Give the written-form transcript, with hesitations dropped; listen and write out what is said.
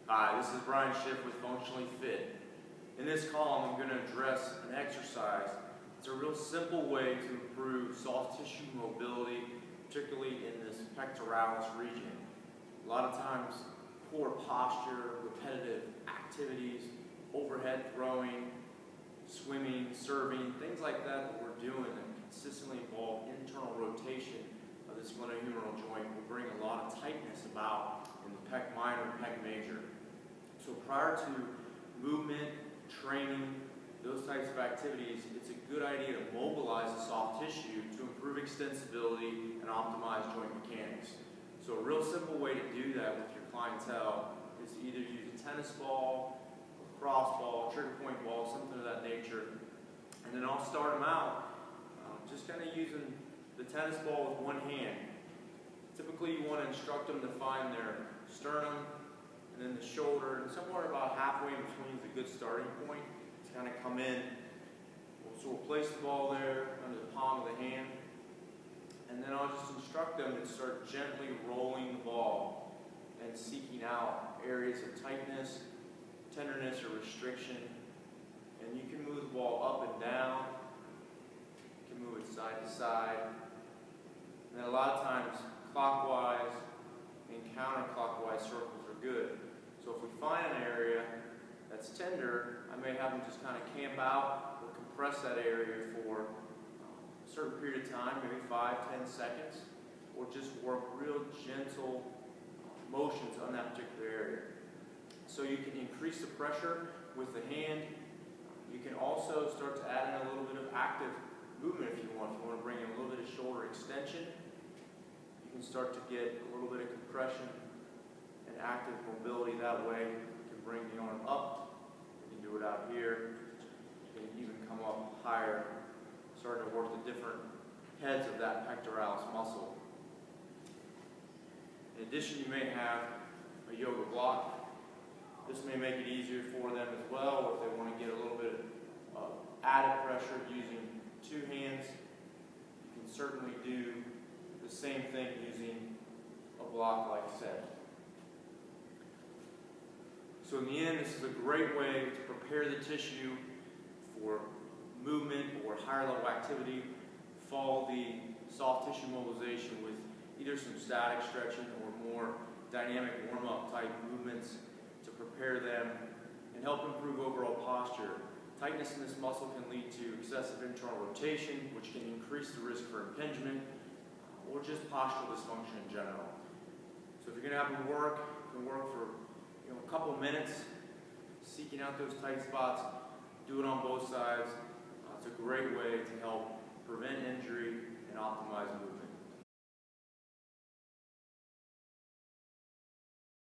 Hi, this is Brian Schiff with Functionally Fit. In this column, I'm going to address an exercise. It's a real simple way to improve soft tissue mobility, particularly in this pectoralis region. A lot of times, poor posture, repetitive activities, overhead throwing, swimming, serving, things like that we're doing that consistently involve internal rotation of this glenohumeral joint will bring a lot of tightness about in the pec minor and pec major. So prior to movement, training, those types of activities, it's a good idea to mobilize the soft tissue to improve extensibility and optimize joint mechanics. So a real simple way to do that with your clientele is to either use a tennis ball, a cross ball, trigger point ball, something of that nature. And then I'll start them out just kind of using the tennis ball with one hand. Typically you want to instruct them to find their sternum and then the shoulder, and somewhere about halfway in between is a good starting point to kind of come in. So we'll place the ball there under the palm of the hand, and then I'll just instruct them to start gently rolling the ball and seeking out areas of tightness, tenderness, or restriction. And you can move the ball up and down, you can move it side to side, and then a lot of times clockwise and counterclockwise circles are good. So if we find an area that's tender, I may have them just kind of camp out or compress that area for a certain period of time, maybe 5-10 seconds, or just work real gentle motions on that particular area. So you can increase the pressure with the hand. You can also start to add in a little bit of active movement if you want. If you want to bring in a little bit of shoulder extension, you can start to get a little bit of compression and active mobility that way. You can bring the arm up, you can do it out here, you can even come up higher, starting to work the different heads of that pectoralis muscle. In addition, you may have a yoga block. This may make it easier for them as well, or if they want to get a little bit of added pressure using two hands, you can certainly do the same thing using a block like set. So in the end, this is a great way to prepare the tissue for movement or higher level activity. Follow the soft tissue mobilization with either some static stretching or more dynamic warm-up type movements to prepare them and help improve overall posture. Tightness in this muscle can lead to excessive internal rotation, which can increase the risk for impingement or just postural dysfunction in general. So if you're going to have them work, you can work for a couple minutes, seeking out those tight spots. Do it on both sides. It's a great way to help prevent injury and optimize movement.